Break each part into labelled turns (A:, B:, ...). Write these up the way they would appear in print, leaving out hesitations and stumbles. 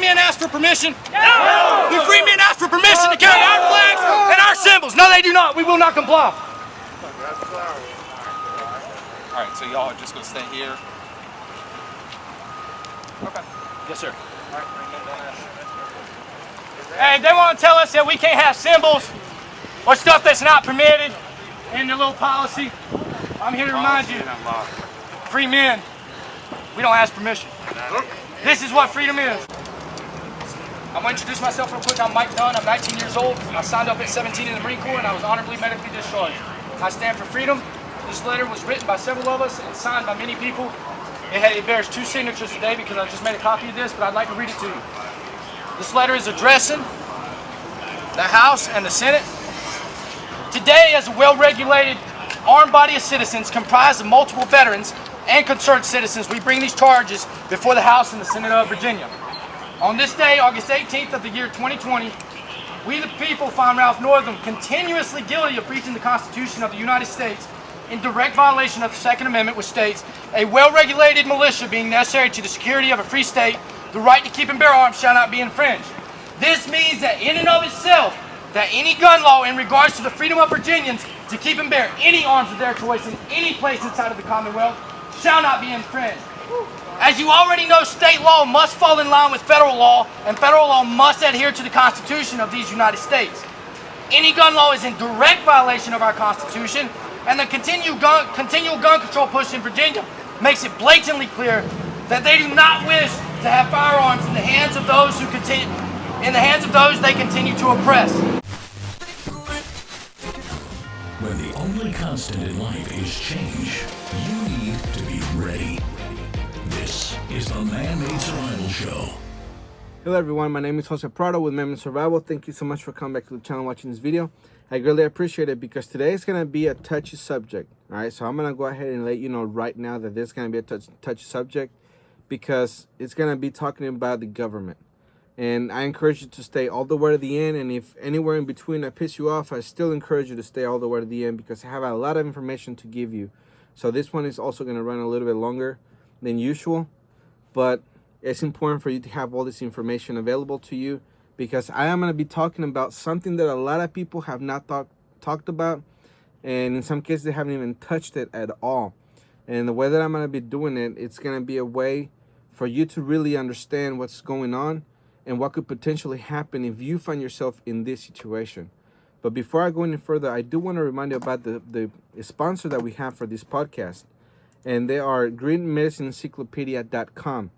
A: men ask for permission? No! Do free men ask for permission to carry our flags and our symbols? No, they do not. We will not comply.
B: All right, so y'all are just gonna stay here. Okay.
A: Yes, sir. Hey, they want to tell us that we can't have symbols or stuff that's not permitted in the little policy. I'm here to remind you, free men, we don't ask permission. This is what freedom is. I'm going to introduce myself real quick. I'm Mike Dunn. I'm 19 years old. I signed up at 17 in the Marine Corps, and I was honorably medically discharged. I stand for freedom. This letter was written by several of us and signed by many people. It bears 2 signatures today because I just made a copy of this, but I'd like to read it to you. This letter is addressing the House and the Senate. Today, as a well-regulated armed body of citizens comprised of multiple veterans and concerned citizens, we bring these charges before the House and the Senate of Virginia. On this day, August 18th of the year 2020, we the people find Ralph Northam continuously guilty of breaching the Constitution of the United States in direct violation of the Second Amendment, which states, a well-regulated militia being necessary to the security of a free state, the right to keep and bear arms shall not be infringed. This means that in and of itself, that any gun law in regards to the freedom of Virginians to keep and bear any arms of their choice in any place inside of the Commonwealth shall not be infringed. As you already know, state law must fall in line with federal law, and federal law must adhere to the Constitution of these United States. Any gun law is in direct violation of our Constitution, and the continual gun control push in Virginia makes it blatantly clear that they do not wish to have firearms in the hands of those they continue to oppress.
C: When the only constant in life is change, you need to be ready. This is the Man-Made Survival Show.
D: Hello everyone, my name is Jose Prado with Man-Made Survival. Thank you so much for coming back to the channel watching this video. I greatly appreciate it because today is going to be a touchy subject. Alright, so I'm going to go ahead and let you know right now that this is going to be a touchy subject because it's going to be talking about the government. And I encourage you to stay all the way to the end, and if anywhere in between I piss you off, I still encourage you to stay all the way to the end because I have a lot of information to give you. So this one is also going to run a little bit longer than usual, but it's important for you to have all this information available to you because I am going to be talking about something that a lot of people have not talked about, and in some cases they haven't even touched it at all. And the way that I'm going to be doing it, it's going to be a way for you to really understand what's going on and what could potentially happen if you find yourself in this situation. But before I go any further, I do want to remind you about the sponsor that we have for this podcast, and they are greenmedicineencyclopedia.com.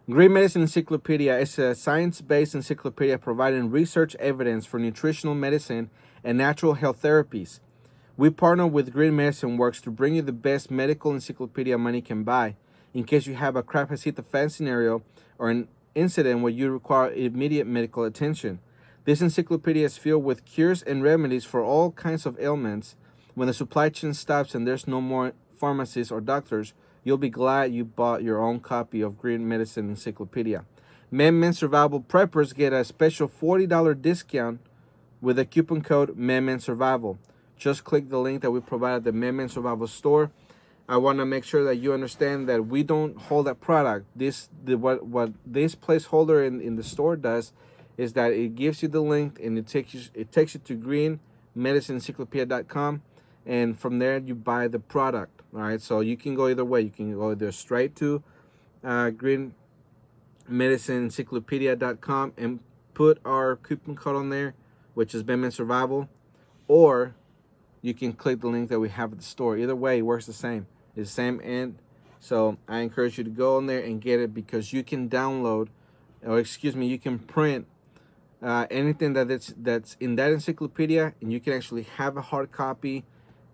D: Green Medicine Encyclopedia is a science-based encyclopedia providing research evidence for nutritional medicine and natural health therapies. We partner with Green Medicine Works to bring you the best medical encyclopedia money can buy in case you have a crap-hacita fan scenario or an incident where you require immediate medical attention. This encyclopedia is filled with cures and remedies for all kinds of ailments. When the supply chain stops and there's no more pharmacists or doctors, you'll be glad you bought your own copy of Green Medicine Encyclopedia. Men Survival Preppers get a special $40 discount with the coupon code Survival. Just click the link that we provide at the Men Survival store. I want to make sure that you understand that we don't hold that product. What this placeholder in the store does is that it gives you the link and it takes you to greenmedicineencyclopedia.com, and from there you buy the product. All right, so you can go either way. You can go either straight to greenmedicineencyclopedia.com and put our coupon code on there, which is Men Survival, or you can click the link that we have at the store. Either way, it works the same. It's the same end. So I encourage you to go on there and get it because you can download, or excuse me, you can print anything that's in that encyclopedia, and you can actually have a hard copy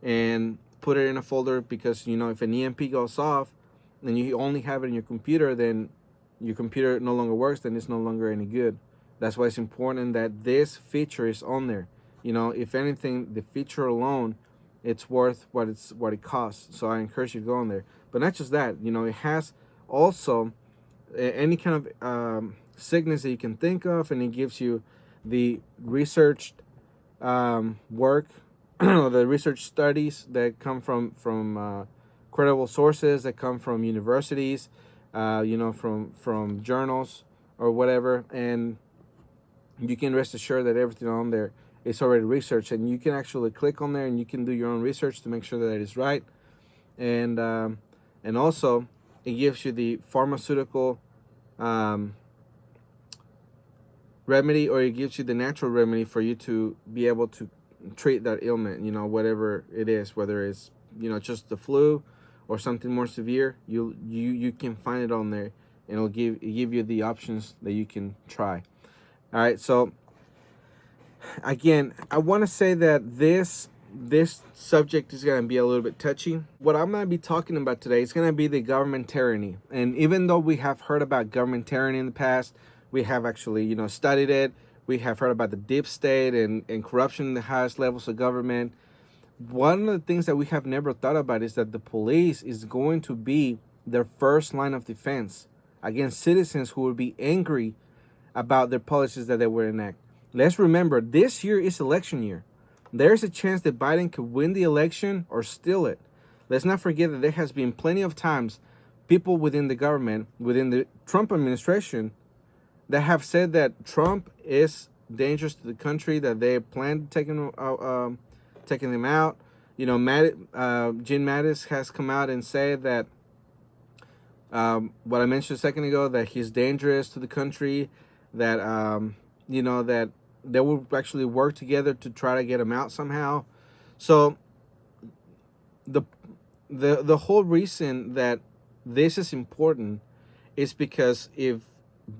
D: and put it in a folder because, you know, if an EMP goes off and you only have it in your computer, then your computer no longer works, then it's no longer any good. That's why it's important that this feature is on there. You know, if anything, the feature alone, it's worth what it costs. So I encourage you to go on there. But not just that, you know, it has also any kind of sickness that you can think of, and it gives you the researched work, the research studies that come from credible sources, that come from universities, you know, from journals or whatever, and you can rest assured that everything on there is already researched, and you can actually click on there and you can do your own research to make sure that it is right. And also it gives you the pharmaceutical remedy, or it gives you the natural remedy for you to be able to treat that ailment, whatever it is, whether it's just the flu or something more severe. You can find it on there, and it'll give you the options that you can try. All right, so again, I want to say that this subject is going to be a little bit touchy. What I'm going to be talking about today is going to be the government tyranny. And even though we have heard about government tyranny in the past, we have actually, studied it. We have heard about the deep state and corruption in the highest levels of government. One of the things that we have never thought about is that the police is going to be their first line of defense against citizens who will be angry about their policies that they will enact. Let's remember, this year is election year. There's a chance that Biden could win the election or steal it. Let's not forget that there has been plenty of times people within the government, within the Trump administration, that have said that Trump is dangerous to the country, that they plan taking them out. Jim Mattis has come out and said that what I mentioned a second ago, that he's dangerous to the country, that that they will actually work together to try to get him out somehow. So the whole reason that this is important is because if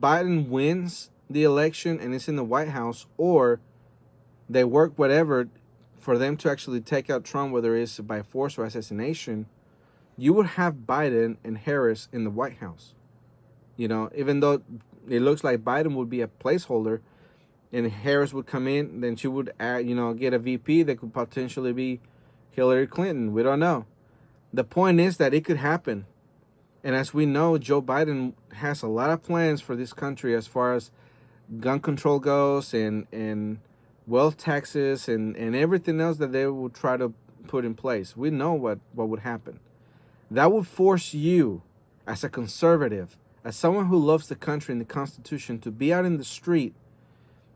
D: Biden wins the election and is in the White House, or they work whatever for them to actually take out Trump, whether it's by force or assassination, you would have Biden and Harris in the White House. Even though it looks like Biden would be a placeholder and Harris would come in, then she would get a VP that could potentially be Hillary Clinton. We don't know. The point is that it could happen. And as we know, Joe Biden has a lot of plans for this country as far as gun control goes, and wealth taxes and everything else that they will try to put in place. We know what would happen. That would force you, as a conservative, as someone who loves the country and the Constitution, to be out in the street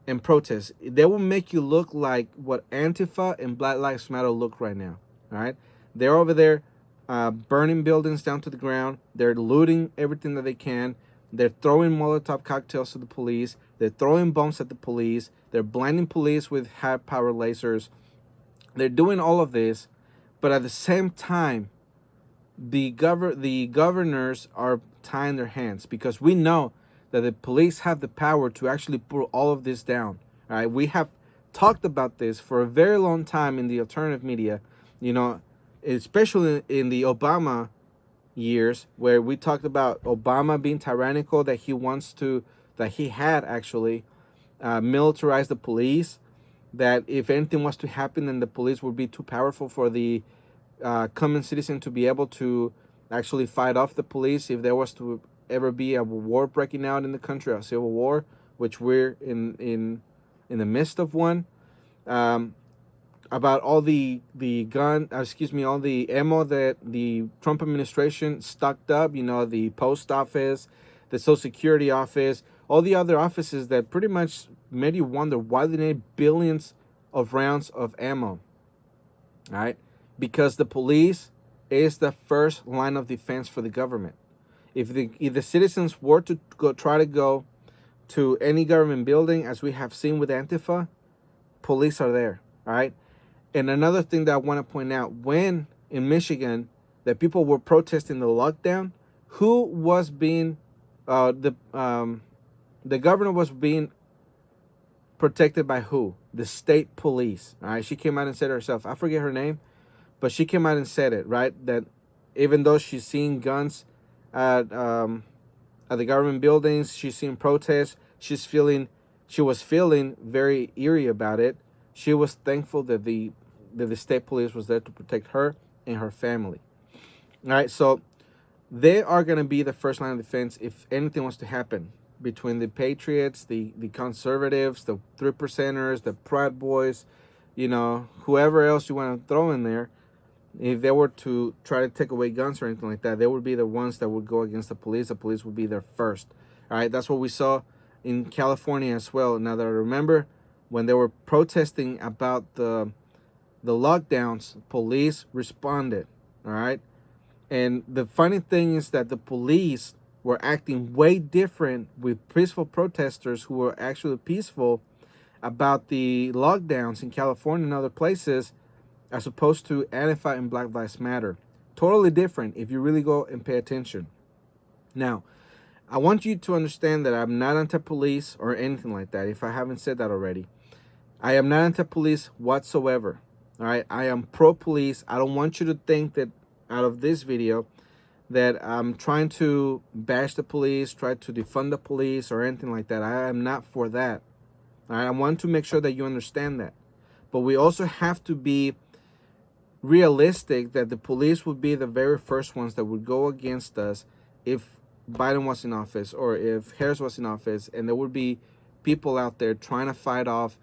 D: and protest. They will make you look like what Antifa and Black Lives Matter look right now. All right? They're over there burning buildings down to the ground. They're looting everything that they can. They're throwing Molotov cocktails to the police. They're throwing bombs at the police. They're blinding police with high-powered lasers. They're doing all of this, but at the same time, the governors are tying their hands, because we know that the police have the power to actually put all of this down. All right, we have talked about this for a very long time in the alternative media, especially in the Obama years, where we talked about Obama being tyrannical, that he had actually militarized the police, that if anything was to happen, then the police would be too powerful for the common citizen to be able to actually fight off the police if there was to ever be a war breaking out in the country, a civil war, which we're in the midst of one. About all the all the ammo that the Trump administration stocked up, the post office, the Social Security office, all the other offices that pretty much made you wonder why they need billions of rounds of ammo. All right? Because the police is the first line of defense for the government. If the citizens were to try to go to any government building, as we have seen with Antifa, police are there. All right? And another thing that I want to point out, when in Michigan that people were protesting the lockdown, who was being the governor was being protected by who? The state police. All right, she came out and said it herself. I forget her name, but she came out and said it, right? That even though she's seeing guns at the government buildings, she's seeing protests, she was feeling very eerie about it. She was thankful that the state police was there to protect her and her family. All right, so they are going to be the first line of defense if anything was to happen between the Patriots, the conservatives, the 3%ers, the Proud Boys, whoever else you want to throw in there. If they were to try to take away guns or anything like that, they would be the ones that would go against the police. The police would be there first. All right, that's what we saw in California as well. Now that I remember, when they were protesting about the lockdowns, police responded. All right, and the funny thing is that the police were acting way different with peaceful protesters who were actually peaceful about the lockdowns in California and other places, as opposed to Antifa and Black Lives Matter. Totally different if you really go and pay attention. Now, I want you to understand that I'm not anti-police or anything like that, if I haven't said that already. I am not anti-police whatsoever. All right, I am pro-police. I don't want you to think that out of this video that I'm trying to bash the police, try to defund the police or anything like that. I am not for that. All right, I want to make sure that you understand that. But we also have to be realistic that the police would be the very first ones that would go against us if Biden was in office or if Harris was in office, and there would be people out there trying to fight off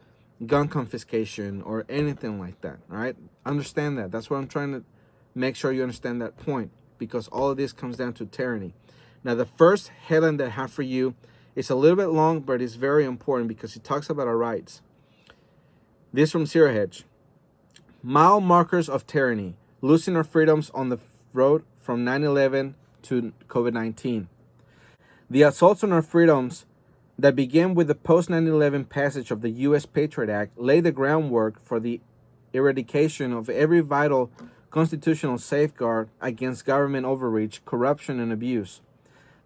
D: gun confiscation or anything like that. All right, understand that. That's what I'm trying to make sure you understand, that point, because all of this comes down to tyranny. Now, the first headline that I have for you is a little bit long, but it's very important because it talks about our rights. This from Zero Hedge. Mile markers of tyranny, losing our freedoms on the road from 9/11 to COVID-19. The assaults on our freedoms that began with the post 9/11 passage of the U.S. Patriot Act laid the groundwork for the eradication of every vital constitutional safeguard against government overreach, corruption, and abuse.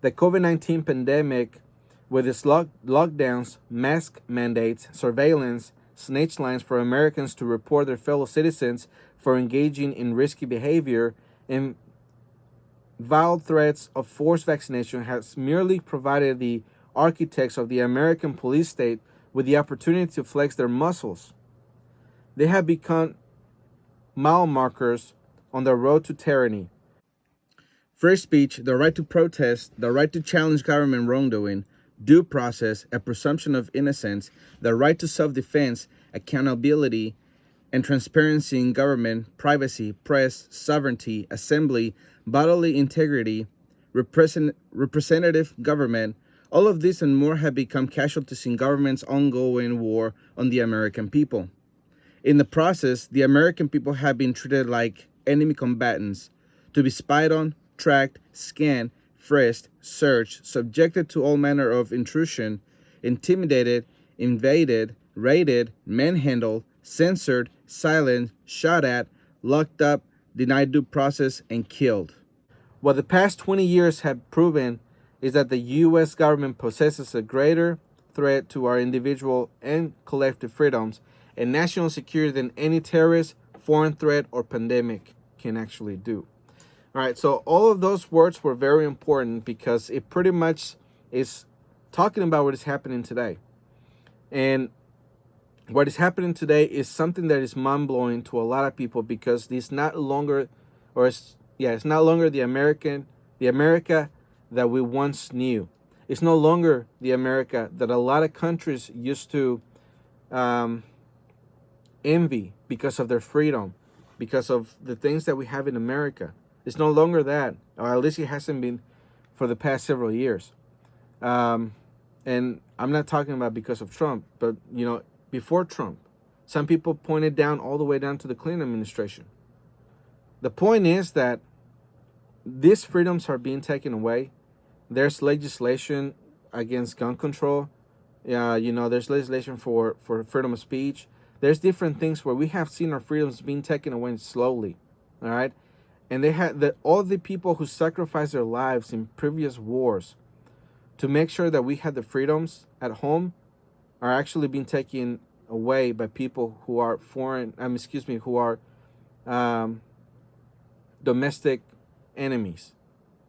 D: The COVID-19 pandemic, with its lockdowns, mask mandates, surveillance, snitch lines for Americans to report their fellow citizens for engaging in risky behavior, and vile threats of forced vaccination, has merely provided the architects of the American police state with the opportunity to flex their muscles. They have become mile markers on the road to tyranny. Free speech, the right to protest, the right to challenge government wrongdoing, due process, a presumption of innocence, the right to self-defense, accountability, and transparency in government, privacy, press, sovereignty, assembly, bodily integrity, representative government, all of this and more have become casualties in government's ongoing war on the American people. In the process, the American people have been treated like enemy combatants, to be spied on, tracked, scanned, frisked, searched, subjected to all manner of intrusion, intimidated, invaded, raided, manhandled, censored, silenced, shot at, locked up, denied due process, and killed. What the past 20 years have proven is that the U.S. government possesses a greater threat to our individual and collective freedoms and national security than any terrorist, foreign threat, or pandemic can actually do. All right, so all of those words were very important because it pretty much is talking about what is happening today. And what is happening today is something that is mind-blowing to a lot of people, because it's not longer, it's not longer the America that we once knew. It's no longer the America that a lot of countries used to envy because of their freedom, because of the things that we have in America. It's no longer that, or at least it hasn't been for the past several years. And I'm not talking about because of Trump, but, before Trump, some people pointed down all the way down to the Clinton administration. The point is that these freedoms are being taken away. There's legislation against gun control. There's legislation for freedom of speech. There's different things where we have seen our freedoms being taken away slowly. All right. And they had all the people who sacrificed their lives in previous wars to make sure that we had the freedoms at home are actually being taken away by people who are who are domestic enemies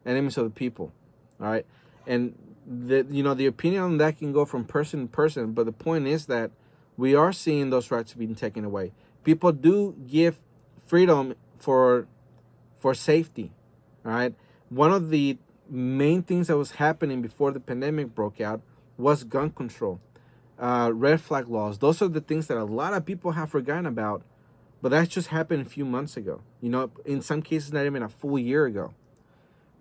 D: of the people. All right. And the opinion on that can go from person to person, but the point is that we are seeing those rights being taken away. People do give freedom for safety. All right. One of the main things that was happening before the pandemic broke out was gun control, red flag laws. Those are the things that a lot of people have forgotten about, but that just happened a few months ago. In some cases, not even a full year ago.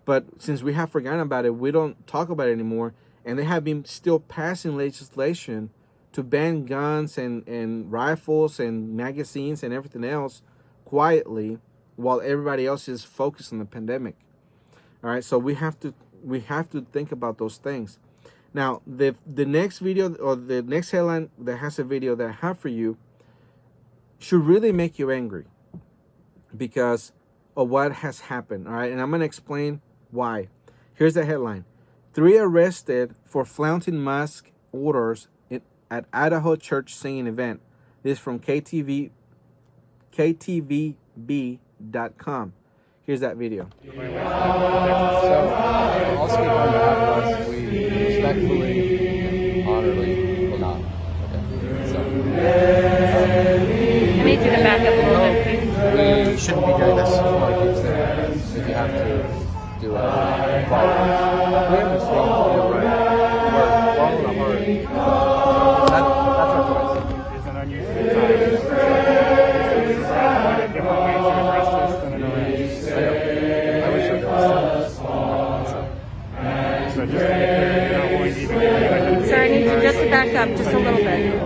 D: But since we have forgotten about it, we don't talk about it anymore. and they have been still passing legislation to ban guns and rifles and magazines and everything else quietly, while everybody else is focused on the pandemic. All right, so we have to think about those things. Now, the next video, or the next headline that has a video that I have for you, should really make you angry because of what has happened. All right, and I'm going to explain why. Here's the headline: 3 arrested for flaunting mask orders at Idaho church singing event. This is from KTVB.com. Here's that video.
E: So, I'll speak on behalf of us. We respectfully and honorably will not. Okay. So,
F: I need you to back up a little bit, please.
E: we shouldn't be doing this. If you have to do it, follow. We understand you're right. We're wrong on our part. That's our choice.
G: It's an unusual time. Different ways to address this than an arrest.
E: I wish I could.
G: So just to be clear, you're not going to even get identification.
F: Sir, I need you just to back up just a little bit.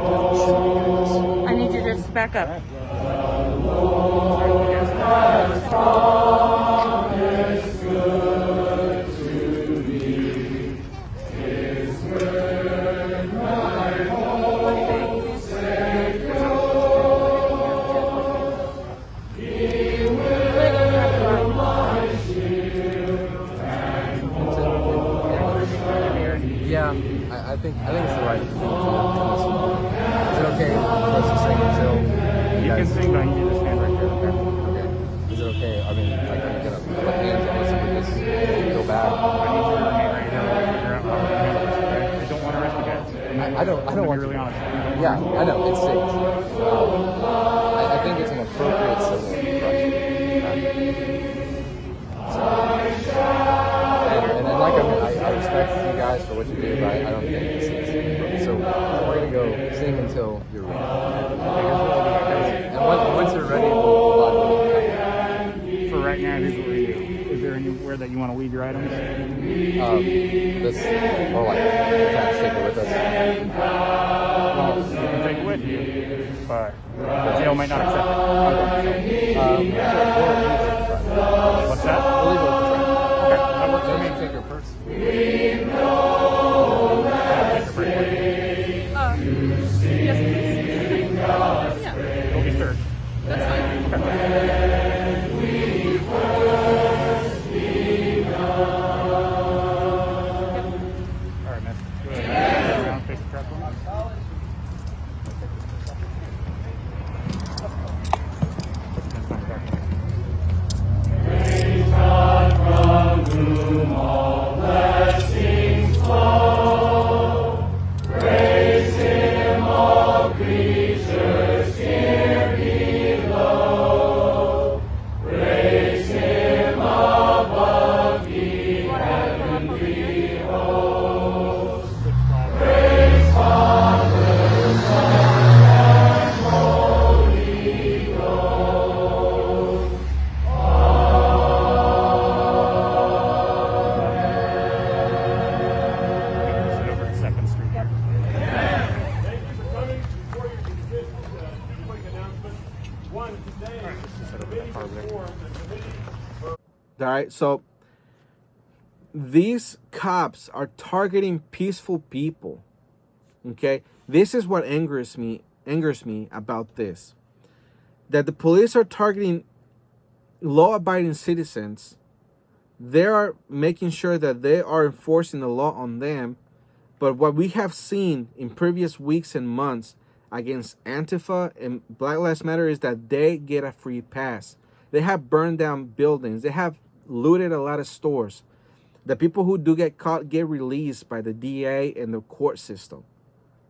F: I need you just to back up.
E: Yeah, I think it's the right thing to do. Is it okay for us to sing until
G: You can sing, but I need you to stand right there.
E: Okay. Is it okay? I mean, like, are you gonna put hands on us if we just go bad?
G: I need you to remain right here and figure out how to handle this, okay? I don't want to risk it.
E: I don't
G: I'm
E: want
G: to be really
E: to.
G: honest.
E: Yeah, I know it stinks. I think it's an appropriate civil infraction. And then, like, I respect you guys for what you do, but I don't think this is appropriate. So we're gonna go sing until you're ready. And once you're ready, we'll live.
G: For right now, here's what we do. Is there anywhere that you want to leave your items?
E: This, or like, you can't take it with us.
G: Well, you can take it with you, but the jail might not accept it. What's that?
E: We'll leave it with the friend.
G: Okay, that works for
E: Let
G: me.
E: me take your purse.
F: Yes, please. Yeah,
G: Don't be scared.
F: that's fine.
G: All right, miss. Go ahead. Turn around, face the trap one. That's fine, back. Sit over to 2nd Street here. Sit over that car over there.
D: All right, so these cops are targeting peaceful people. Okay, this is what angers me about this, that the police are targeting law-abiding citizens. They are making sure that they are enforcing the law on them. But what we have seen in previous weeks and months against Antifa and Black Lives Matter is that they get a free pass. They have burned down buildings. They have looted a lot of stores. The people who do get caught get released by the DA and the court system.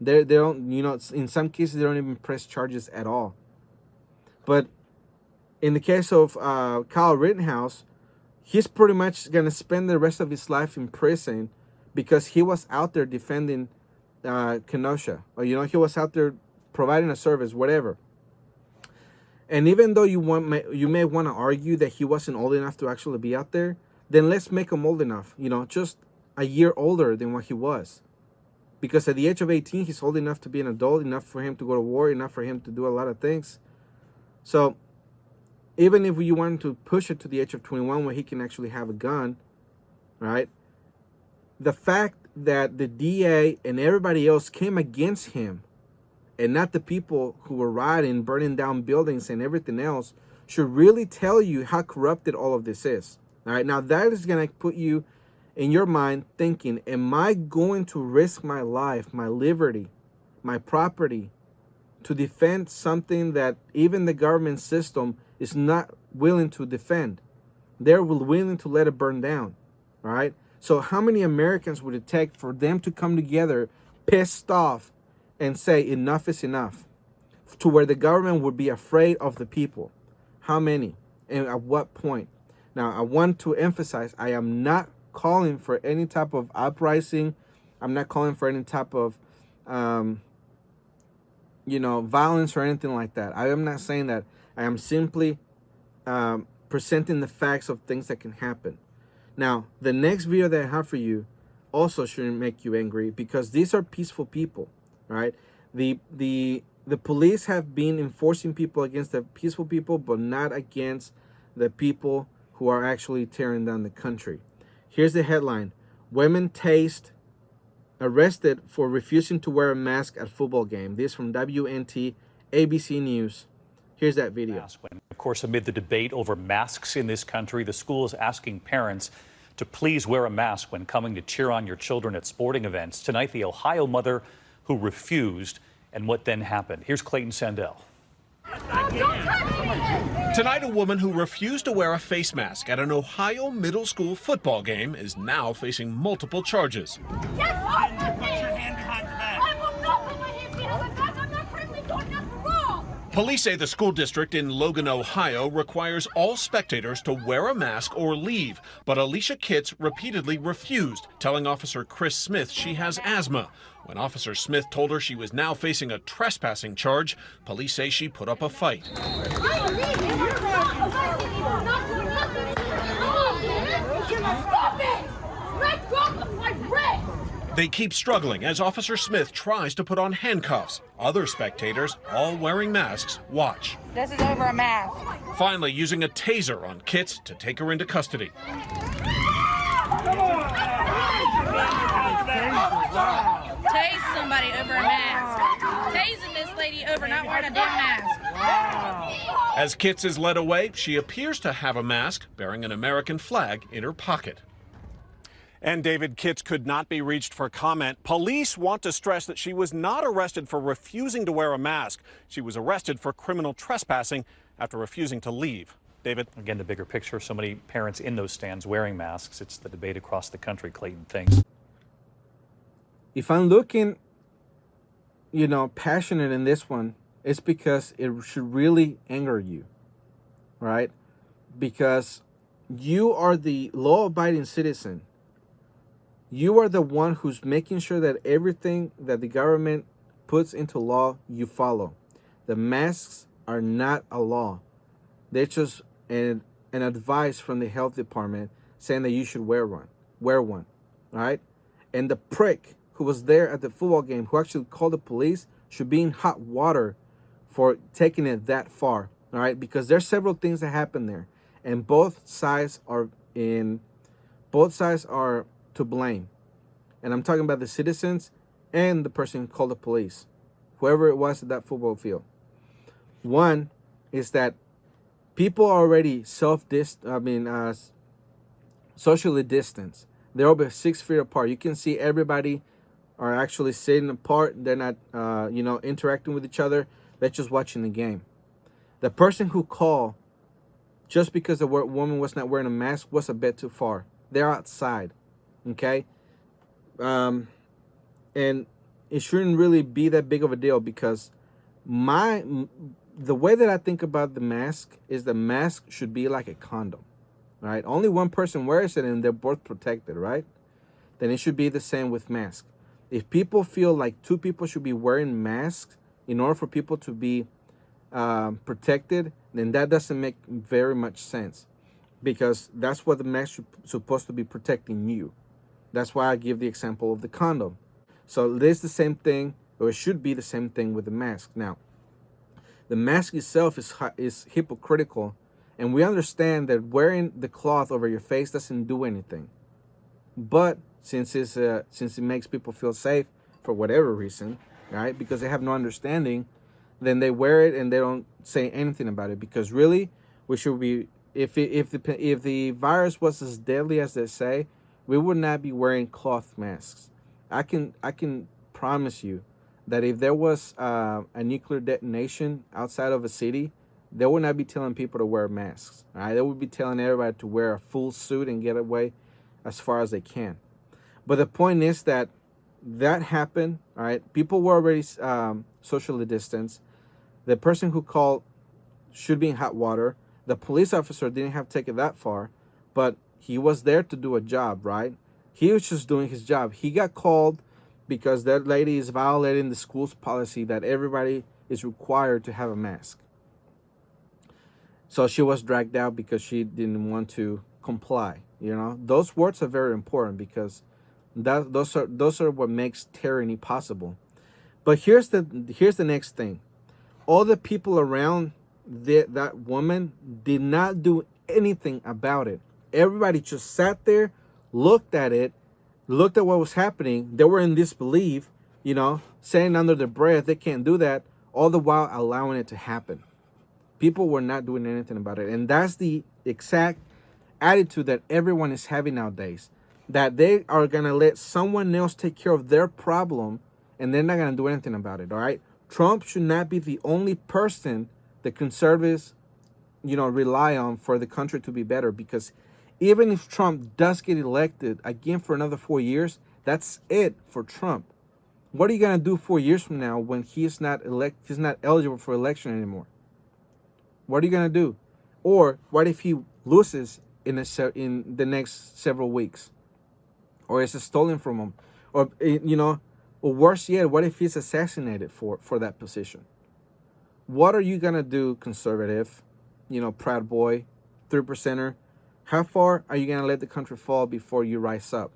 D: They don't, in some cases, they don't even press charges at all. But in the case of Kyle Rittenhouse, he's pretty much going to spend the rest of his life in prison because he was out there defending Kenosha. Or, he was out there providing a service, whatever. And even though you may want to argue that he wasn't old enough to actually be out there, then let's make him old enough. Just a year older than what he was. Because at the age of 18, he's old enough to be an adult, enough for him to go to war, enough for him to do a lot of things. So even if you want to push it to the age of 21 where he can actually have a gun, right? The fact that the DA and everybody else came against him and not the people who were rioting, burning down buildings and everything else should really tell you how corrupted all of this is. All right, now that is going to put you in your mind thinking, am I going to risk my life, my liberty, my property to defend something that even the government system is not willing to defend? They're willing to let it burn down, right? So how many Americans would it take for them to come together pissed off and say enough is enough, to where the government would be afraid of the people? How many and at what point? Now, I want to emphasize, I am not calling for any type of uprising. I'm not calling for any type of violence or anything like that. I am not saying that. I am simply presenting the facts of things that can happen. Now, the next video that I have for you also shouldn't make you angry, because these are peaceful people, right? The police have been enforcing people against the peaceful people, but not against the people who are actually tearing down the country. Here's the headline: women tased, arrested for refusing to wear a mask at football game. This from WNT, ABC News. Here's that video.
H: Of course, amid the debate over masks in this country, the school is asking parents to please wear a mask when coming to cheer on your children at sporting events. Tonight, the Ohio mother who refused and what then happened. Here's Clayton Sandell.
I: Tonight, a woman who refused to wear a face mask at an Ohio middle school football game is now facing multiple charges.
J: Get off of me! Put your hand behind your back. I will not put my hand behind my back. I'm not friendly. Doing nothing wrong.
I: Police say the school district in Logan, Ohio requires all spectators to wear a mask or leave, but Alicia Kitts repeatedly refused, telling Officer Chris Smith she has asthma. When Officer Smith told her she was now facing a trespassing charge, police say she put up a fight. They keep struggling as Officer Smith tries to put on handcuffs. Other spectators, all wearing masks, watch.
F: This is over a mask.
I: Finally, using a taser on Kitts to take her into custody.
F: Tase somebody over a mask. Tasing this lady over not wearing a damn mask.
I: As Kitts is led away, she appears to have a mask bearing an American flag in her pocket.
K: And David, Kitts could not be reached for comment. Police want to stress that she was not arrested for refusing to wear a mask. She was arrested for criminal trespassing after refusing to leave. David?
H: Again, the bigger picture, so many parents in those stands wearing masks. It's the debate across the country, Clayton thinks.
D: If I'm looking, passionate in this one, it's because it should really anger you, right? Because you are the law-abiding citizen. You are the one who's making sure that everything that the government puts into law, you follow. The masks are not a law. They're just an advice from the health department saying that you should wear one, all right? And the prick who was there at the football game, who actually called the police, should be in hot water for taking it that far, all right? Because there's several things that happen there, and both sides are to blame. And I'm talking about the citizens and the person who called the police, whoever it was at that football field. One is that people are already socially distanced. They're over 6 feet apart. You can see everybody are actually sitting apart. They're not, interacting with each other. They're just watching the game. The person who called, just because the woman was not wearing a mask, was a bit too far. They're outside, okay? And it shouldn't really be that big of a deal, because the way that I think about the mask is the mask should be like a condom, right? Only one person wears it and they're both protected, right? Then it should be the same with masks. If people feel like two people should be wearing masks in order for people to be protected, then that doesn't make very much sense, because that's what the mask is supposed to be protecting you, That's why I give the example of the condom. So it is the same thing, or it should be the same thing with the mask. Now, the mask itself is hypocritical, and we understand that wearing the cloth over your face doesn't do anything. But since it makes people feel safe for whatever reason, right? Because they have no understanding, then they wear it and they don't say anything about it. Because really, we should be, if the virus was as deadly as they say, we would not be wearing cloth masks. I can promise you that if there was a nuclear detonation outside of a city, they would not be telling people to wear masks. All right? They would be telling everybody to wear a full suit and get away as far as they can. But the point is that happened. All right, people were already socially distanced. The person who called should be in hot water. The police officer didn't have to take it that far, but he was there to do a job, right? He was just doing his job. He got called because that lady is violating the school's policy that everybody is required to have a mask. So she was dragged out because she didn't want to comply. You know, those words are very important because those are what makes tyranny possible. But here's the next thing. All the people around that woman did not do anything about it. Everybody just sat there, looked at it, looked at what was happening. They were in disbelief, you know, saying under their breath they can't do that, all the while allowing it to happen. People were not doing anything about it. And that's the exact attitude that everyone is having nowadays, that they are going to let someone else take care of their problem and they're not going to do anything about it. All right, Trump should not be the only person the conservatives, you know, rely on for the country to be better, because even if Trump does get elected again for another 4 years, that's it for Trump. What are you going to do 4 years from now when he's not eligible for election anymore? What are you going to do? Or what if he loses in the next several weeks, or is stolen from him, or you know, or worse yet, what if he's assassinated for that position? What are you gonna do, conservative, you know, Proud Boy, 3%er? How far are you gonna let the country fall before you rise up?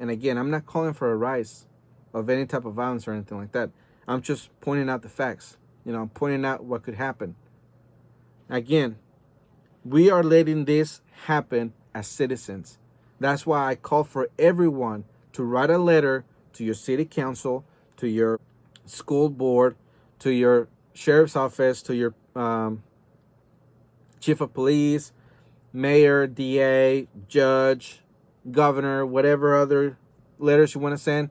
D: And again, I'm not calling for a rise of any type of violence or anything like that. I'm just pointing out the facts. You know, I'm pointing out what could happen. Again, we are letting this happen as citizens. That's why I call for everyone to write a letter to your city council, to your school board, to your sheriff's office, to your chief of police, mayor, DA, judge, governor, whatever other letters you want to send,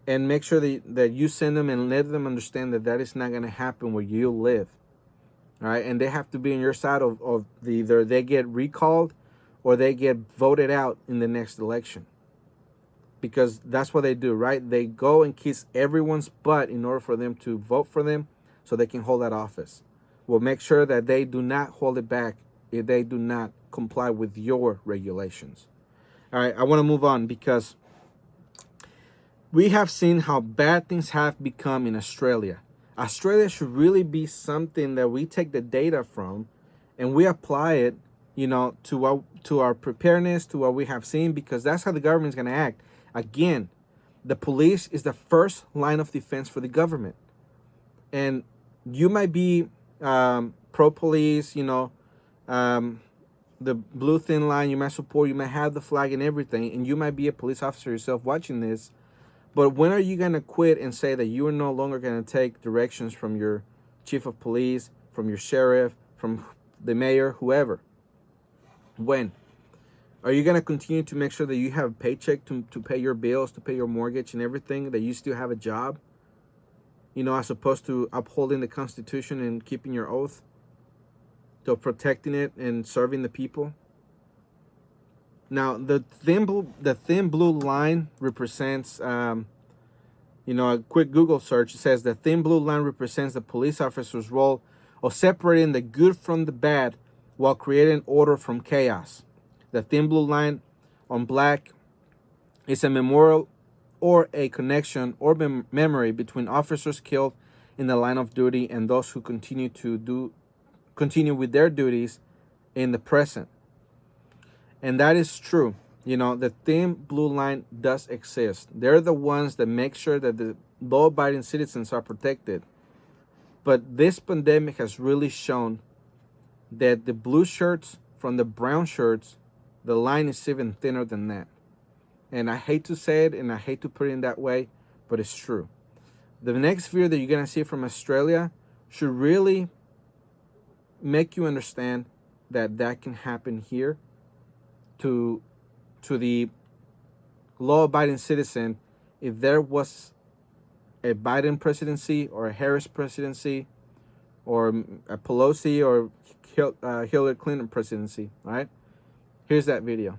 D: and make sure that you send them and let them understand that is not going to happen where you live. All right, and they have to be on your side of either they get recalled or they get voted out in the next election. Because that's what they do, right? They go and kiss everyone's butt in order for them to vote for them so they can hold that office. We'll make sure that they do not hold it back if they do not comply with your regulations. All right, I want to move on because we have seen how bad things have become in Australia. Australia should really be something that we take the data from and we apply it, you know, to our preparedness, to what we have seen, because that's how the government is going to act. Again, the police is the first line of defense for the government. And you might be pro-police, you know, the blue thin line, you might support, you might have the flag and everything, and you might be a police officer yourself watching this. But when are you going to quit and say that you are no longer going to take directions from your chief of police, from your sheriff, from the mayor, whoever? When? Are you going to continue to make sure that you have a paycheck to pay your bills, to pay your mortgage and everything, that you still have a job? You know, as opposed to upholding the Constitution and keeping your oath, to protecting it and serving the people? Now, the thin blue line represents, you know, a quick Google search says the thin blue line represents the police officer's role of separating the good from the bad while creating order from chaos. The thin blue line on black is a memorial or a connection or memory between officers killed in the line of duty and those who continue with their duties in the present. And that is true. You know, the thin blue line does exist. They're the ones that make sure that the law-abiding citizens are protected. But this pandemic has really shown that the blue shirts from the brown shirts, the line is even thinner than that. And I hate to say it and I hate to put it in that way, but it's true. The next video that you're going to see from Australia should really make you understand that that can happen here to the law-abiding citizen. If there was a Biden presidency or a Harris presidency or a Pelosi or Hillary Clinton presidency, all right? Here's that video.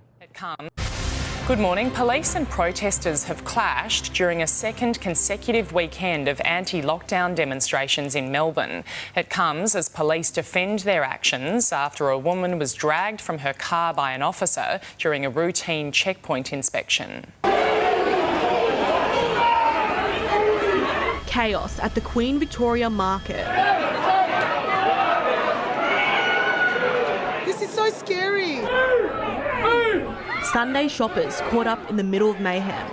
L: Good morning. Police and protesters have clashed during a second consecutive weekend of anti-lockdown demonstrations in Melbourne. It comes as police defend their actions after a woman was dragged from her car by an officer during a routine checkpoint inspection.
M: Chaos at the Queen Victoria Market.
N: This is so scary.
M: Sunday shoppers caught up in the middle of mayhem.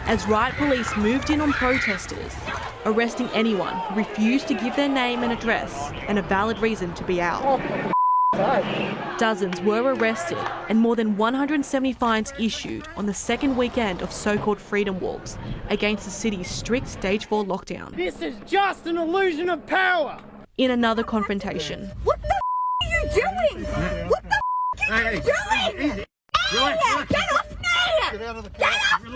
M: As riot police moved in on protesters, arresting anyone who refused to give their name and address and a valid reason to be out. Dozens were arrested and more than 170 fines issued on the second weekend of so-called freedom walks against the city's strict Stage 4 lockdown.
N: This is just an illusion of power.
M: In another confrontation.
J: What the are you doing? What the are you doing? Get off me! Get off me!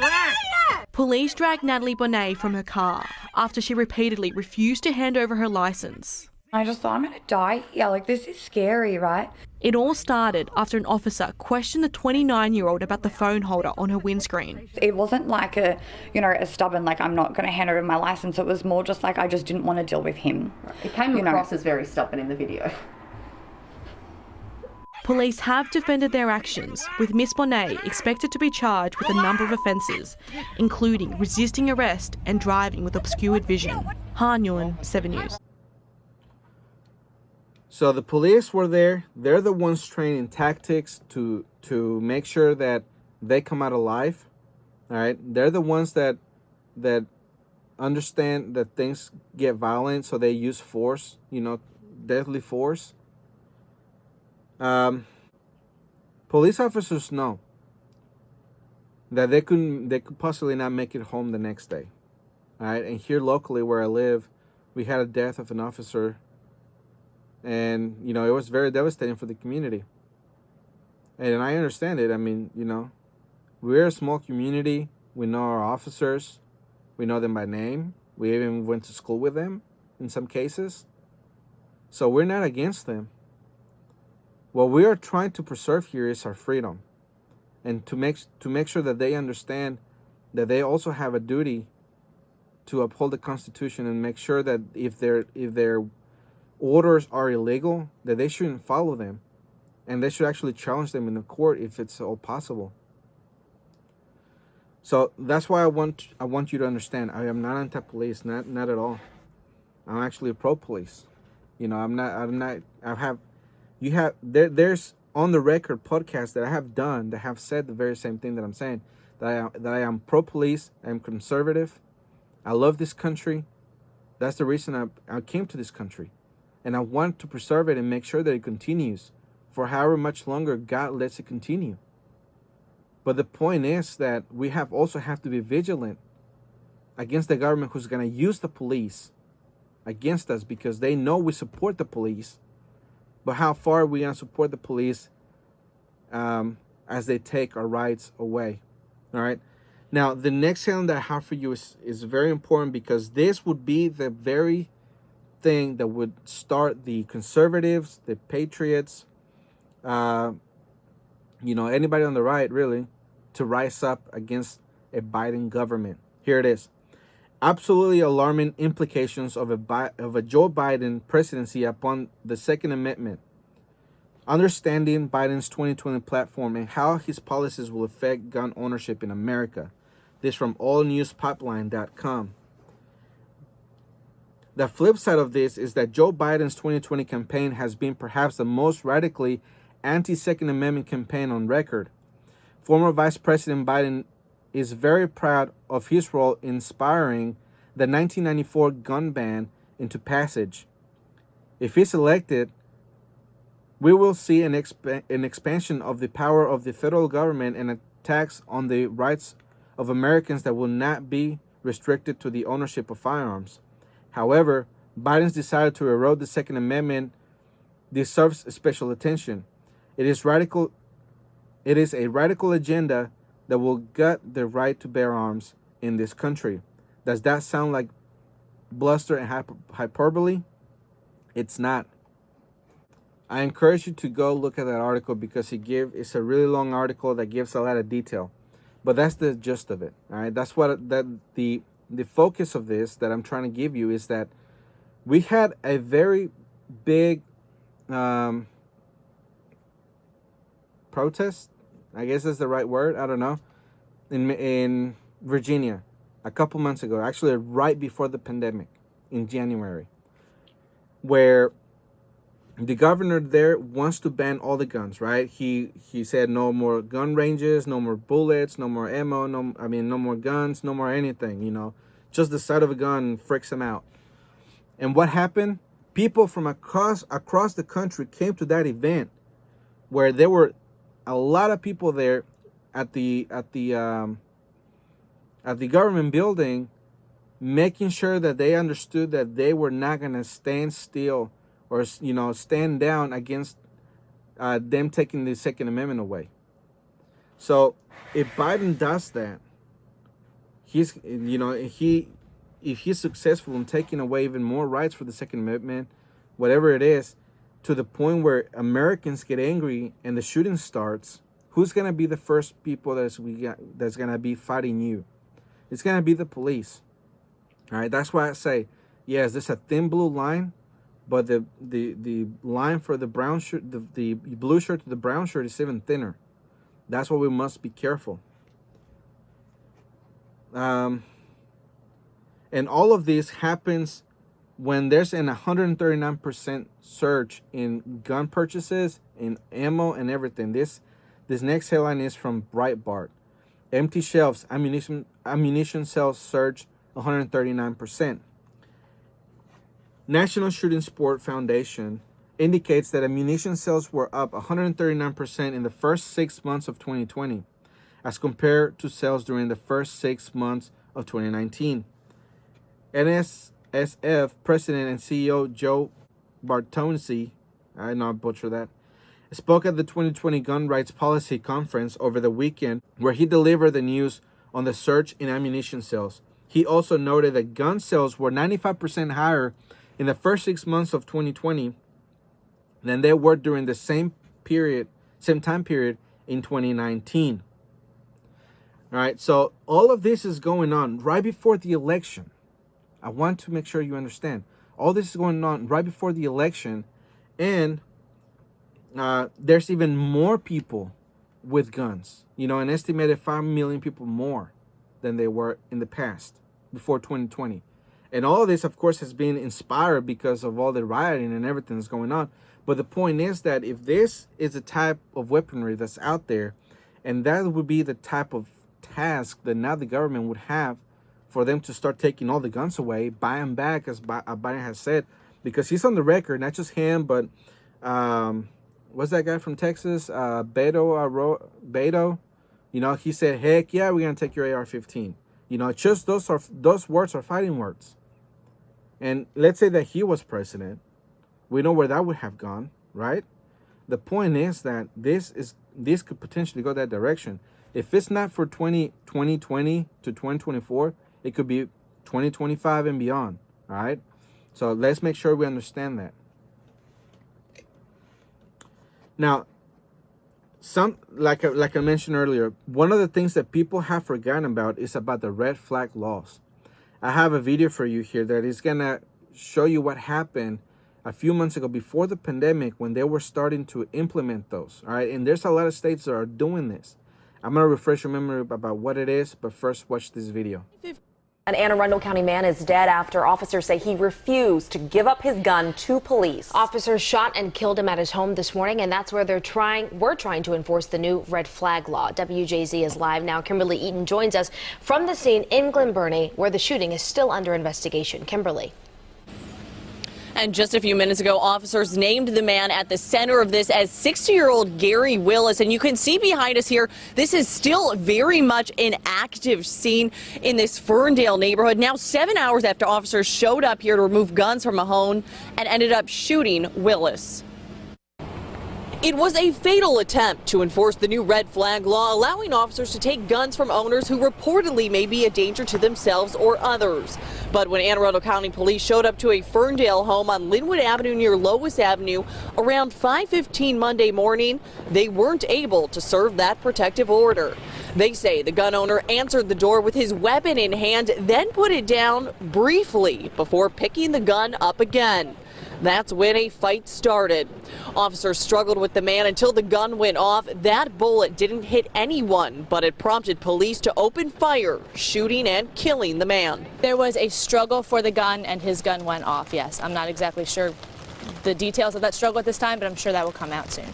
M: Police dragged Natalie Bonet from her car after she repeatedly refused to hand over her licence.
O: I just thought, I'm going to die here. Like, this is scary, right?
M: It all started after an officer questioned the 29-year-old about the phone holder on her windscreen.
O: It wasn't like a stubborn, like, I'm not going to hand over my licence. It was more just like, I just didn't want to deal with him.
P: It came across as very stubborn in the video.
M: Police have defended their actions, with Miss Bonet expected to be charged with a number of offences, including resisting arrest and driving with obscured vision. Han Nguyen, 7 News.
D: So the police were there. They're the ones training tactics to make sure that they come out alive. All right. They're the ones that understand that things get violent, so they use force, deadly force. Police officers know that they could possibly not make it home the next day. All right. And here locally where I live, we had a death of an officer. And, it was very devastating for the community. And I understand it. I mean, we're a small community. We know our officers. We know them by name. We even went to school with them in some cases. So we're not against them. What we are trying to preserve here is our freedom. And to make sure that they understand that they also have a duty to uphold the Constitution and make sure that if their orders are illegal, that they shouldn't follow them, and they should actually challenge them in the court if it's all possible. So that's why I want you to understand. I am not anti-police, not at all. I'm actually pro-police. There's on the record podcasts that I have done that have said the very same thing that I'm saying, that I am pro-police. I am conservative. I love this country. That's the reason I came to this country. And I want to preserve it and make sure that it continues for however much longer God lets it continue. But the point is that we also have to be vigilant against the government who's going to use the police against us, because they know we support the police. But how far are we going to support the police as they take our rights away? All right. Now, the next sound that I have for you is very important, because this would be the very thing that would start the conservatives, the patriots, anybody on the right, really, to rise up against a Biden government. Here it is. Absolutely alarming implications of a Joe Biden presidency upon the Second Amendment. Understanding Biden's 2020 platform and how his policies will affect gun ownership in America. This from allnewspipeline.com. The flip side of this is that Joe Biden's 2020 campaign has been perhaps the most radically anti-Second Amendment campaign on record. Former Vice President Biden is very proud of his role in inspiring the 1994 gun ban into passage. If he's elected, we will see an expansion of the power of the federal government and attacks on the rights of Americans that will not be restricted to the ownership of firearms. However, Biden's desire to erode the Second Amendment deserves special attention. It is a radical agenda that will gut the right to bear arms in this country. Does that sound like bluster and hyperbole? It's not. I encourage you to go look at that article because it's a really long article that gives a lot of detail. But that's the gist of it. All right. That's what the focus of this that I'm trying to give you is that we had a very big protest. I guess that's the right word. I don't know. In Virginia a couple months ago, actually right before the pandemic in January, where the governor there wants to ban all the guns, right? He said no more gun ranges, no more bullets, no more ammo, no more guns, no more anything, you know. Just the sight of a gun freaks him out. And what happened? People from across the country came to that event where there were a lot of people there at the government building, making sure that they understood that they were not going to stand still or, you know, stand down against them taking the Second Amendment away. So if Biden does that, if he's successful in taking away even more rights for the Second Amendment, whatever it is, to the point where Americans get angry and the shooting starts, who's going to be the first people that's going to be fighting you? It's going to be the police. All right, that's why I say, yes, there's a thin blue line, but the line for the brown shirt, the blue shirt to the brown shirt is even thinner. That's why we must be careful. And all of this happens when there's an 139% surge in gun purchases, in ammo, and everything. This next headline is from Breitbart. Empty shelves, ammunition sales surge 139%. National Shooting Sport Foundation indicates that ammunition sales were up 139% in the first 6 months of 2020, as compared to sales during the first 6 months of 2019. NSSF President and CEO Joe Bartonzi, I know I butchered that, spoke at the 2020 Gun Rights Policy Conference over the weekend, where he delivered the news on the surge in ammunition sales. He also noted that gun sales were 95% higher in the first 6 months of 2020 than they were during the same time period in 2019. All right, so all of this is going on right before the election. I want to make sure you understand. All this is going on right before the election, and there's even more people with guns. You know, an estimated 5 million people more than they were in the past, before 2020. And all of this, of course, has been inspired because of all the rioting and everything that's going on. But the point is that if this is a type of weaponry that's out there, and that would be the type of task that now the government would have for them to start taking all the guns away, buy them back, as Biden has said, because he's on the record, not just him, but what's that guy from Texas, Beto? You know, he said, heck yeah, we're going to take your AR-15. You know, just those words are fighting words. And let's say that he was president. We know where that would have gone, right? The point is that this could potentially go that direction. If it's not for 2020 to 2024, it could be 2025 and beyond, all right? So let's make sure we understand that. Now, like I mentioned earlier, one of the things that people have forgotten about is about the red flag laws. I have a video for you here that is going to show you what happened a few months ago before the pandemic when they were starting to implement those, all right? And there's a lot of states that are doing this. I'm going to refresh your memory about what it is, but first watch this video.
Q: An Anne Arundel County man is dead after officers say he refused to give up his gun to police.
R: Officers shot and killed him at his home this morning, and that's where we're trying to enforce the new red flag law. WJZ is live now. Kimberly Eaton joins us from the scene in Glen Burnie, where the shooting is still under investigation. Kimberly.
S: And just a few minutes ago, officers named the man at the center of this as 60-year-old Gary Willis. And you can see behind us here, this is still very much an active scene in this Ferndale neighborhood. Now, 7 hours after officers showed up here to remove guns from a home and ended up shooting Willis. It was a fatal attempt to enforce the new red flag law, allowing officers to take guns from owners who reportedly may be a danger to themselves or others. But when Anne Arundel County Police showed up to a Ferndale home on Linwood Avenue near Lois Avenue around 5:15 Monday morning, they weren't able to serve that protective order. They say the gun owner answered the door with his weapon in hand, then put it down briefly before picking the gun up again. That's when a fight started. Officers struggled with the man until the gun went off. That bullet didn't hit anyone, but it prompted police to open fire, shooting and killing the man.
T: There was a struggle for the gun, and his gun went off, yes. I'm not exactly sure the details of that struggle at this time, but I'm sure that will come out soon.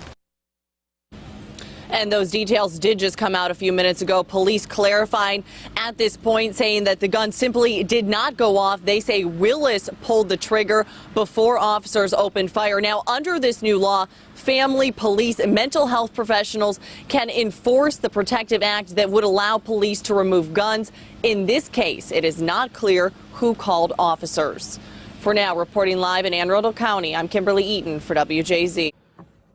S: And those details did just come out a few minutes ago. Police clarifying at this point, saying that the gun simply did not go off. They say Willis pulled the trigger before officers opened fire. Now, under this new law, family, police, and mental health professionals can enforce the protective act that would allow police to remove guns. In this case, it is not clear who called officers. For now, reporting live in Anne Arundel County, I'm Kimberly Eaton for WJZ.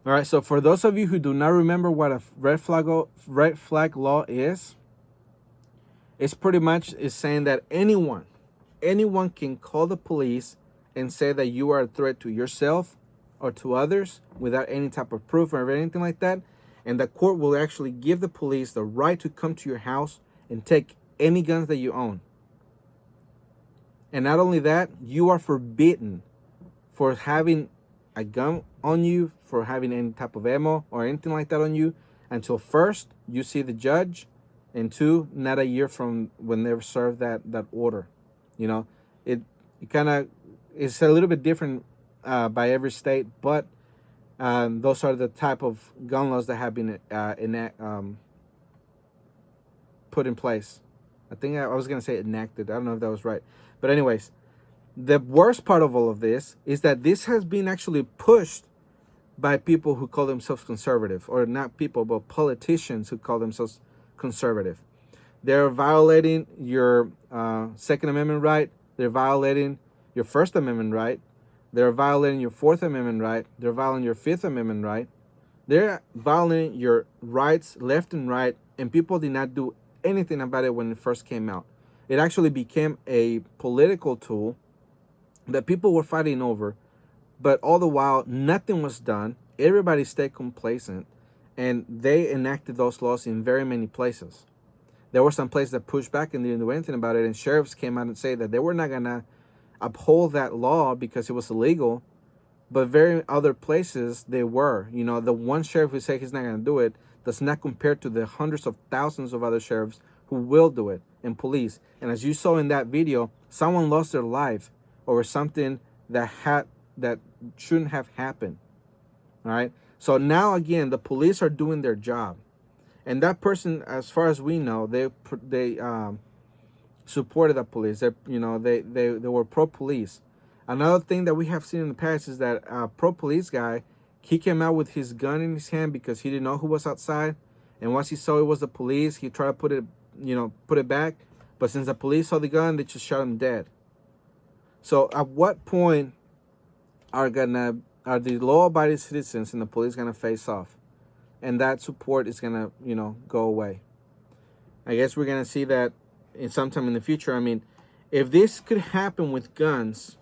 D: All right, so for those of you who do not remember what a red flag law is, it's pretty much is saying that anyone can call the police and say that you are a threat to yourself or to others without any type of proof or anything like that. And the court will actually give the police the right to come to your house and take any guns that you own. And not only that, you are forbidden for having a gun on you, for having any type of ammo or anything like that on you, until first you see the judge, and two, not a year from when they serve that order. You know, it kind of is a little bit different by every state, but those are the type of gun laws that have been put in place. I think I was going to say enacted. I don't know if that was right. But anyways, the worst part of all of this is that this has been actually pushed by people who call themselves conservative, or not people, but politicians who call themselves conservative. They're violating your Second Amendment right. They're violating your First Amendment right. They're violating your Fourth Amendment right. They're violating your Fifth Amendment right. They're violating your rights left and right, and people did not do anything about it when it first came out. It actually became a political tool that people were fighting over, but all the while nothing was done. Everybody stayed complacent, and they enacted those laws in very many places. There were some places that pushed back and didn't do anything about it, and sheriffs came out and said that they were not going to uphold that law because it was illegal, but very other places they were. You know, the one sheriff who said he's not going to do it does not compare to the hundreds of thousands of other sheriffs who will do it, and police. And as you saw in that video, someone lost their life over something that shouldn't have happened. All right. So now again, the police are doing their job, and that person, as far as we know, they supported the police. They were pro-police. Another thing that we have seen in the past is that a pro-police guy, he came out with his gun in his hand because he didn't know who was outside, and once he saw it was the police, he tried to put it back. But since the police saw the gun, they just shot him dead. So at what point are the law-abiding citizens and the police gonna face off, and that support is gonna go away? I guess we're gonna see that in sometime in the future. I mean, if this could happen with guns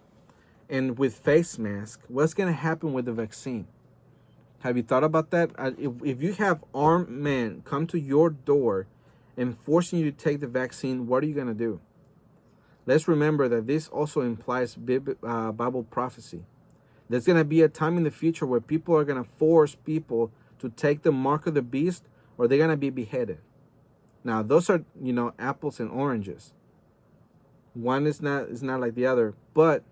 D: and with face masks, what's gonna happen with the vaccine? Have you thought about that? If you have armed men come to your door and forcing you to take the vaccine, what are you gonna do? Let's remember that this also implies Bible prophecy. There's going to be a time in the future where people are going to force people to take the mark of the beast, or they're going to be beheaded. Now, those are, apples and oranges. One is not like the other. But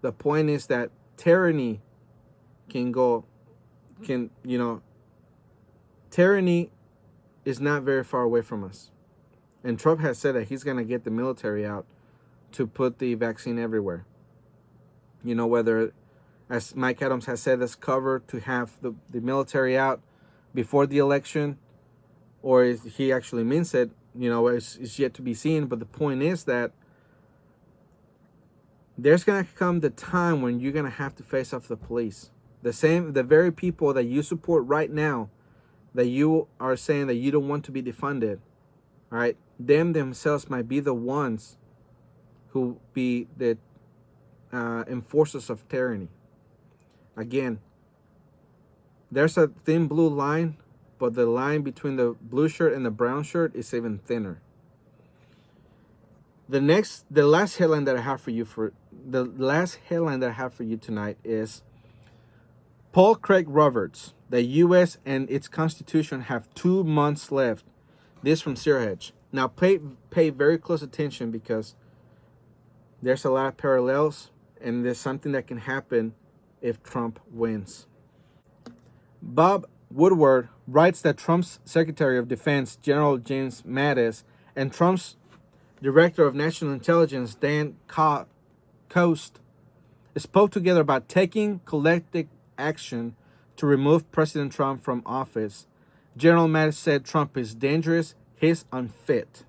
D: the point is that tyranny tyranny is not very far away from us. And Trump has said that he's going to get the military out to put the vaccine everywhere. Whether, as Mike Adams has said, that's cover to have the military out before the election, or if he actually means it, it's yet to be seen. But the point is that there's going to come the time when you're going to have to face off the police. The very people that you support right now, that you are saying that you don't want to be defunded, all right, them themselves might be the ones who be the enforcers of tyranny. Again, there's a thin blue line, but the line between the blue shirt and the brown shirt is even thinner. The last headline that I have for you tonight is Paul Craig Roberts. The U.S. and its Constitution have 2 months left. This from Sirhedge. Now pay very close attention, because there's a lot of parallels, and there's something that can happen if Trump wins. Bob Woodward writes that Trump's Secretary of Defense, General James Mattis, and Trump's Director of National Intelligence, Dan Coast, spoke together about taking collective action to remove President Trump from office. General Mattis said Trump is dangerous, he's unfit.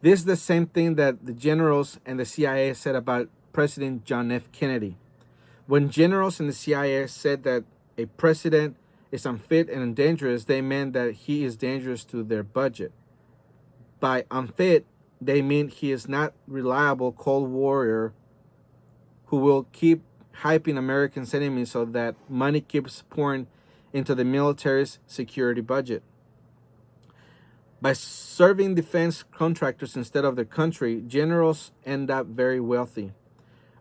D: This is the same thing that the generals and the CIA said about President John F. Kennedy. When generals and the CIA said that a president is unfit and dangerous, they meant that he is dangerous to their budget. By unfit, they mean he is not reliable cold warrior who will keep hyping Americans' enemies so that money keeps pouring into the military's security budget. By serving defense contractors instead of their country, generals end up very wealthy.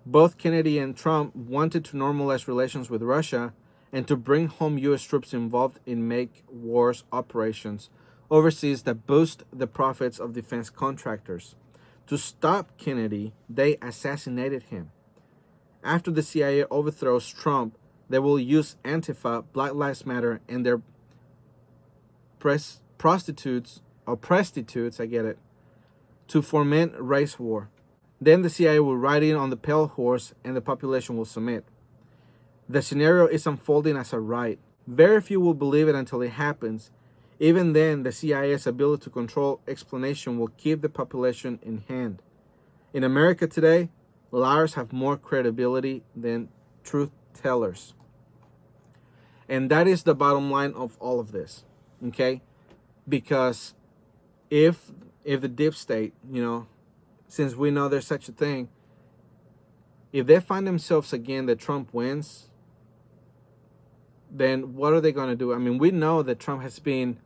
D: Both Kennedy and Trump wanted to normalize relations with Russia and to bring home U.S. troops involved in make wars operations overseas that boost the profits of defense contractors. To stop Kennedy, they assassinated him. After the CIA overthrows Trump, they will use Antifa, Black Lives Matter, and their prostitutes, to foment race war. Then the CIA will ride in on the pale horse and the population will submit. The scenario is unfolding as a right. Very few will believe it until it happens. Even then, the CIA's ability to control explanation will keep the population in hand. In America today, liars have more credibility than truth tellers. And that is the bottom line of all of this, okay? Because if the deep state, since we know there's such a thing, if they find themselves again that Trump wins, then what are they going to do? I mean, we know that Trump has been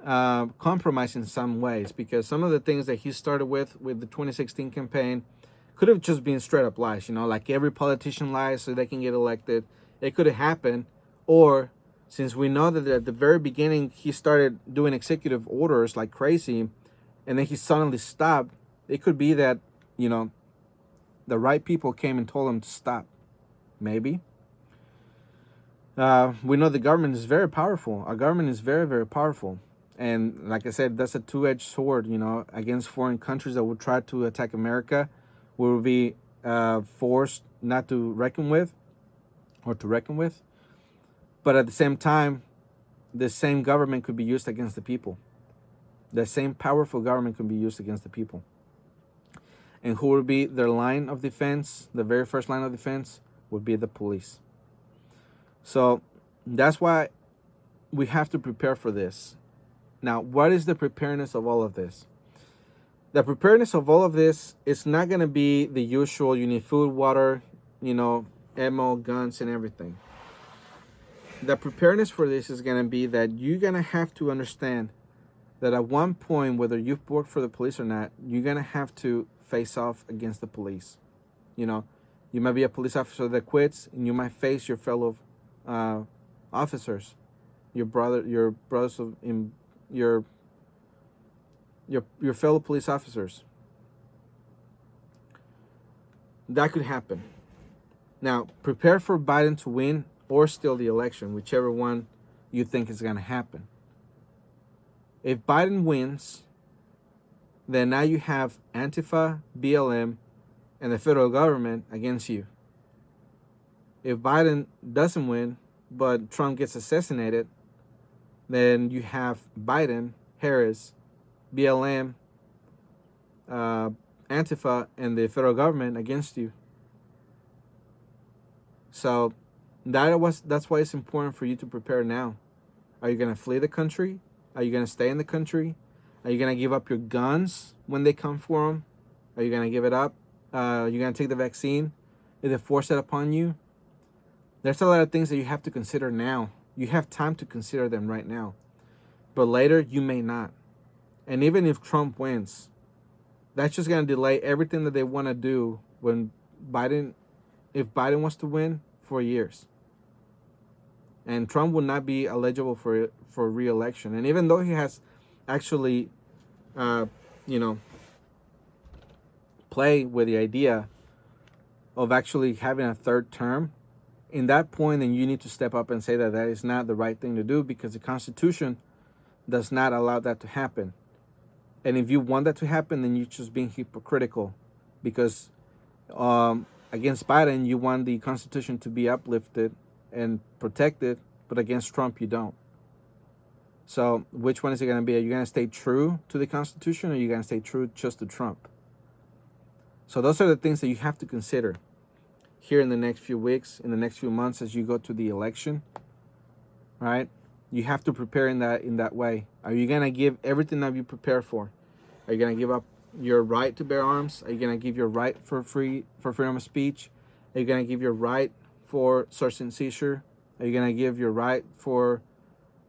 D: compromised in some ways, because some of the things that he started with the 2016 campaign could have just been straight up lies, like every politician lies so they can get elected. It could have happened. Or since we know that at the very beginning he started doing executive orders like crazy and then he suddenly stopped, it could be that, the right people came and told him to stop. Maybe. We know the government is very powerful. Our government is very, very powerful. And like I said, that's a two-edged sword, against foreign countries that would try to attack America. We will be forced not to reckon with, or to reckon with. But at the same time, the same government could be used against the people. The same powerful government could be used against the people. And who would be their line of defense? The very first line of defense would be the police. So that's why we have to prepare for this. Now, what is the preparedness of all of this? The preparedness of all of this is not going to be the usual. You need food, water, ammo, guns, and everything. The preparedness for this is going to be that you're going to have to understand that at one point, whether you've worked for the police or not, you're going to have to face off against the police. You might be a police officer that quits, and you might face your fellow officers, your fellow police officers. That could happen. Now, prepare for Biden to win or steal the election, whichever one you think is going to happen. If Biden wins, then now you have Antifa, BLM, and the federal government against you. If Biden doesn't win, but Trump gets assassinated, then you have Biden, Harris, BLM, Antifa, and the federal government against you. So that's why it's important for you to prepare now. Are you going to flee the country? Are you going to stay in the country? Are you going to give up your guns when they come for them? Are you going to give it up? Are you going to take the vaccine if they force it upon you? There's a lot of things that you have to consider now. You have time to consider them right now. But later, you may not. And even if Trump wins, that's just going to delay everything that they want to do if Biden wants to win for years. And Trump will not be eligible for re-election. And even though he has actually, play with the idea of actually having a third term, in that point, then you need to step up and say that is not the right thing to do, because the Constitution does not allow that to happen. And if you want that to happen, then you're just being hypocritical, because against Biden, you want the Constitution to be uplifted and protected, but against Trump, you don't. So which one is it going to be? Are you going to stay true to the Constitution, or are you going to stay true just to Trump? So those are the things that you have to consider here in the next few weeks, in the next few months as you go to the election, right? You have to prepare in that way. Are you going to give everything that you prepare for? Are you going to give up your right to bear arms? Are you going to give your right for freedom of speech? Are you going to give your right for search and seizure? Are you going to give your right for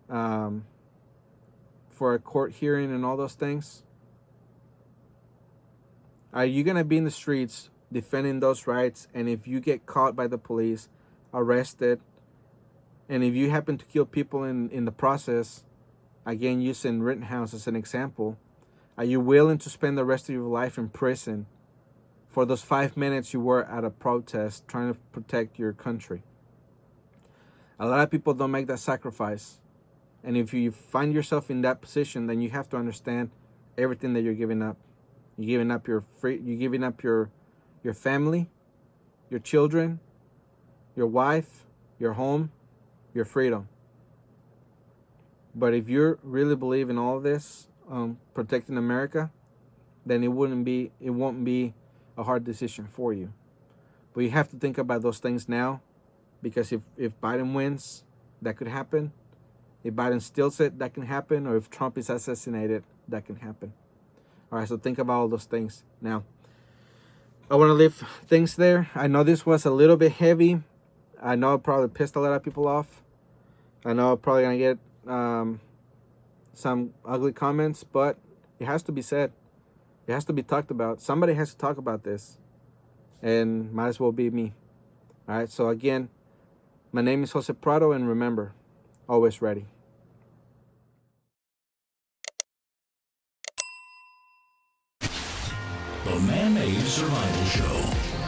D: a court hearing and all those things? Are you going to be in the streets defending those rights? And if you get caught by the police, arrested, and if you happen to kill people in the process, again, using Rittenhouse as an example, are you willing to spend the rest of your life in prison for those 5 minutes you were at a protest trying to protect your country? A lot of people don't make that sacrifice. And if you find yourself in that position, then you have to understand everything that you're giving up. You're giving up you're giving up your family, your children, your wife, your home, your freedom. But if you really believe in all of this, protecting America, then it won't be a hard decision for you. But you have to think about those things now, because if Biden wins, that could happen. If Biden steals it, that can happen. Or if Trump is assassinated, that can happen. All right, so think about all those things. Now, I want to leave things there. I know this was a little bit heavy. I know it probably pissed a lot of people off. I know I'm probably going to get some ugly comments, but it has to be said. It has to be talked about. Somebody has to talk about this, and might as well be me. All right, so again, my name is Jose Prado, and remember, always ready.
C: The Man-Made Survival Show.